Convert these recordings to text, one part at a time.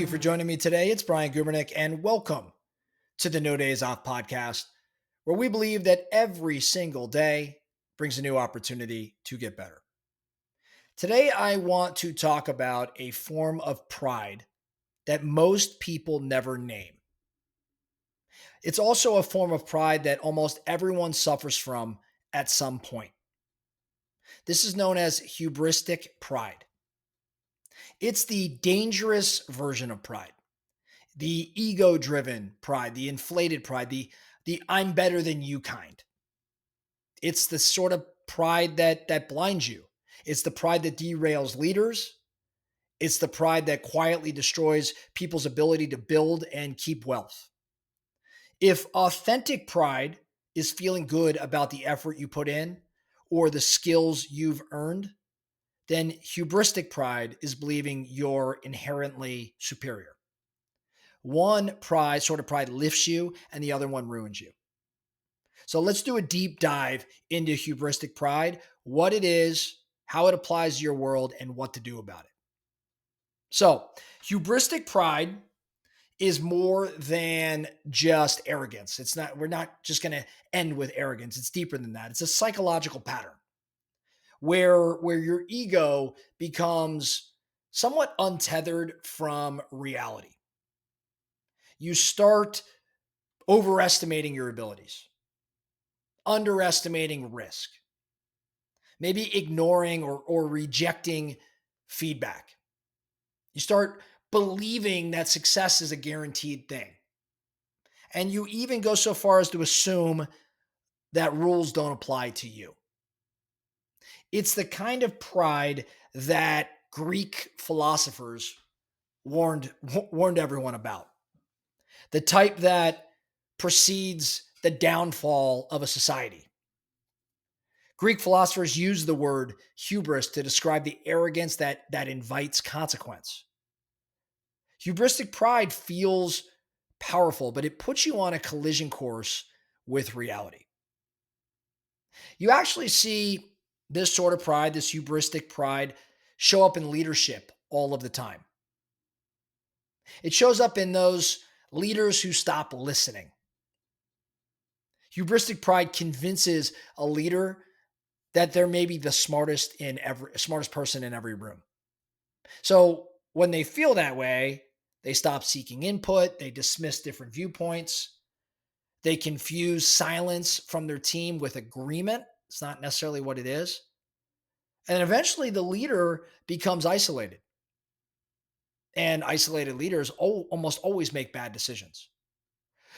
you for joining me today. It's Brian Gubernick, and welcome to the No Days Off podcast, where we believe that every single day brings a new opportunity to get better. Today, I want to talk about a form of pride that most people never name. It's also a form of pride that almost everyone suffers from at some point. This is known as hubristic pride. It's the dangerous version of pride, the ego driven pride, the inflated pride, the I'm better than you kind. It's the sort of pride that blinds you. It's the pride that derails leaders. It's the pride that quietly destroys people's ability to build and keep wealth. If authentic pride is feeling good about the effort you put in or the skills you've earned, then hubristic pride is believing you're inherently superior. One pride, sort of pride, lifts you and the other one ruins you. So let's do a deep dive into hubristic pride, what it is, how it applies to your world, and what to do about it. So, hubristic pride is more than just arrogance. We're not just going to end with arrogance. It's deeper than that. It's a psychological pattern where your ego becomes somewhat untethered from reality. You start overestimating your abilities, underestimating risk, maybe ignoring or rejecting feedback. You start believing that success is a guaranteed thing. And you even go so far as to assume that rules don't apply to you. It's the kind of pride that Greek philosophers warned everyone about. The type that precedes the downfall of a society. Greek philosophers use the word hubris to describe the arrogance that invites consequence. Hubristic pride feels powerful, but it puts you on a collision course with reality. You actually see this sort of pride, this hubristic pride, show up in leadership all of the time. It shows up in those leaders who stop listening. Hubristic pride convinces a leader that they're maybe the smartest person in every room. So when they feel that way, they stop seeking input, they dismiss different viewpoints, they confuse silence from their team with agreement. It's not necessarily what it is. And eventually the leader becomes isolated. And isolated leaders almost always make bad decisions.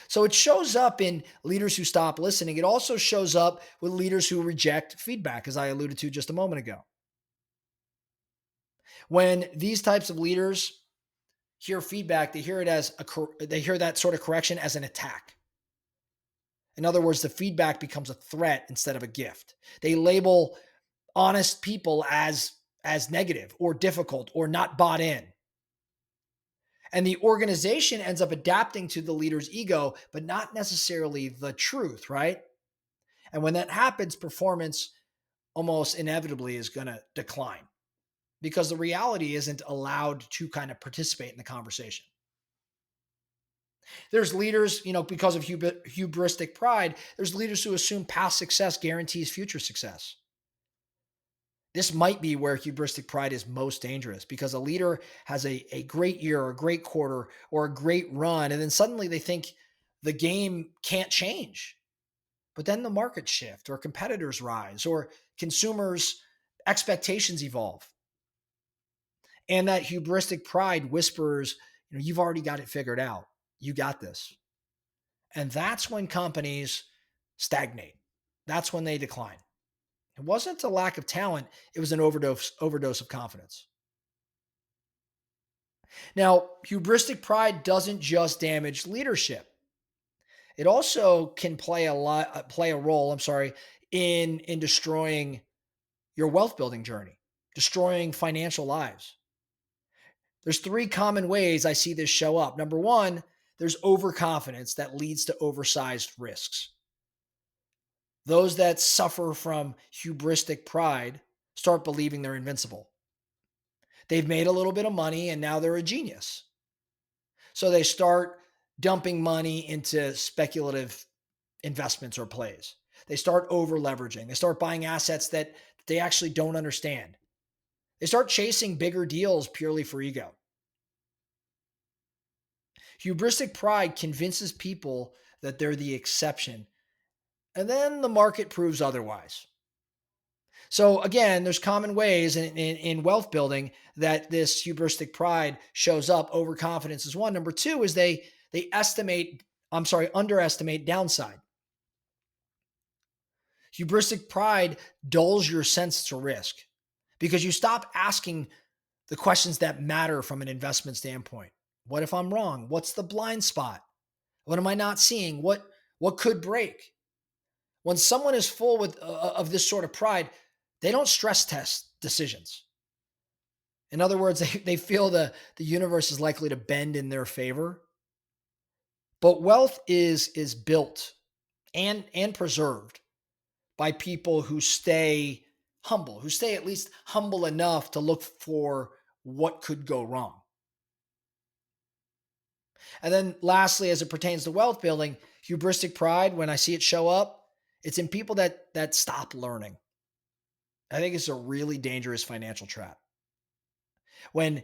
So it shows up in leaders who stop listening. It also shows up with leaders who reject feedback, as I alluded to just a moment ago. When these types of leaders hear feedback, they hear that sort of correction as an attack. In other words, the feedback becomes a threat instead of a gift. They label honest people as negative or difficult or not bought in. And the organization ends up adapting to the leader's ego, but not necessarily the truth, right? And when that happens, performance almost inevitably is going to decline because the reality isn't allowed to kind of participate in the conversation. There's leaders, because of hubristic pride, there's leaders who assume past success guarantees future success. This might be where hubristic pride is most dangerous because a leader has a great year or a great quarter or a great run, and then suddenly they think the game can't change. But then the markets shift or competitors rise or consumers' expectations evolve. And that hubristic pride whispers, you've already got it figured out. You got this. And that's when companies stagnate. That's when they decline. It wasn't a lack of talent, it was an overdose of confidence. Now, hubristic pride doesn't just damage leadership. It also can play a role, in destroying your wealth building journey, destroying financial lives. There's three common ways I see this show up. Number one, there's overconfidence that leads to oversized risks. Those that suffer from hubristic pride start believing they're invincible. They've made a little bit of money and now they're a genius. So they start dumping money into speculative investments or plays. They start over leveraging. They start buying assets that they actually don't understand. They start chasing bigger deals purely for ego. Hubristic pride convinces people that they're the exception, and then the market proves otherwise. So again, there's common ways in wealth building that this hubristic pride shows up. Overconfidence is one. Number two is they underestimate downside. Hubristic pride dulls your sense to risk because you stop asking the questions that matter from an investment standpoint. What if I'm wrong? What's the blind spot? What am I not seeing? What could break? When someone is full of this sort of pride, they don't stress test decisions. In other words, they feel the universe is likely to bend in their favor. But wealth is built and preserved by people who stay humble, who stay at least humble enough to look for what could go wrong. And then lastly, as it pertains to wealth building, hubristic pride, when I see it show up, it's in people that stop learning. I think it's a really dangerous financial trap. When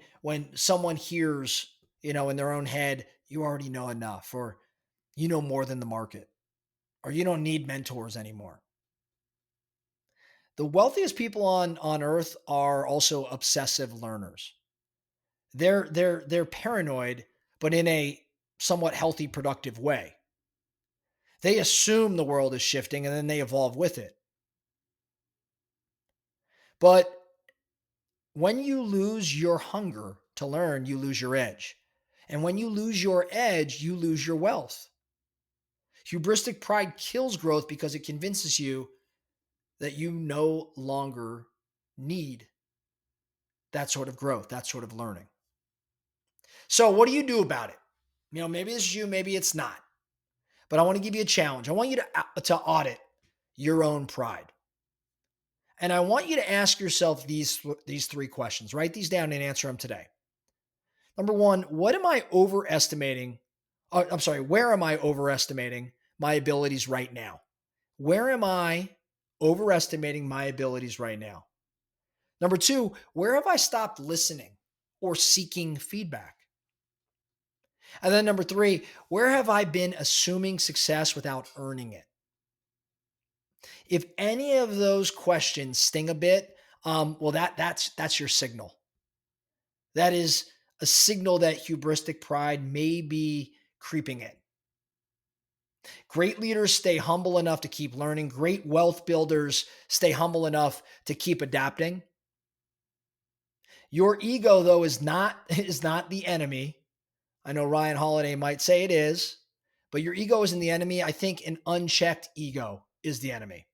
someone hears, in their own head, you already know enough, or you know more than the market, or you don't need mentors anymore. The wealthiest people on earth are also obsessive learners. They're paranoid, but in a somewhat healthy, productive way. They assume the world is shifting and then they evolve with it. But when you lose your hunger to learn, you lose your edge. And when you lose your edge, you lose your wealth. Hubristic pride kills growth because it convinces you that you no longer need that sort of growth, that sort of learning. So, what do you do about it? Maybe it's you, maybe it's not. But I want to give you a challenge. I want you to audit your own pride. And I want you to ask yourself these three questions. Write these down and answer them today. Number one, what am I overestimating? Where am I overestimating my abilities right now? Where am I overestimating my abilities right now? Number two, where have I stopped listening or seeking feedback? And then number three, where have I been assuming success without earning it? If any of those questions sting a bit, well, that's your signal. That is a signal that hubristic pride may be creeping in. Great leaders stay humble enough to keep learning. Great wealth builders stay humble enough to keep adapting. Your ego, though, is not the enemy. I know Ryan Holiday might say it is, but your ego isn't the enemy. I think an unchecked ego is the enemy.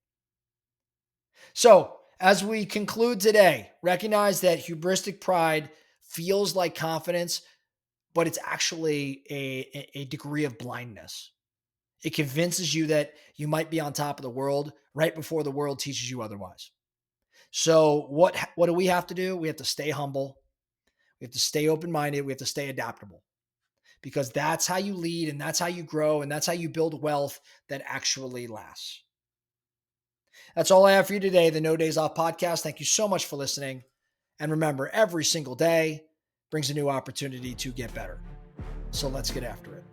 So, as we conclude today, recognize that hubristic pride feels like confidence, but it's actually a degree of blindness. It convinces you that you might be on top of the world right before the world teaches you otherwise. So, what do we have to do? We have to stay humble. We have to stay open-minded. We have to stay adaptable, because that's how you lead, and that's how you grow, and that's how you build wealth that actually lasts. That's all I have for you today, the No Days Off podcast. Thank you so much for listening. And remember, every single day brings a new opportunity to get better. So let's get after it.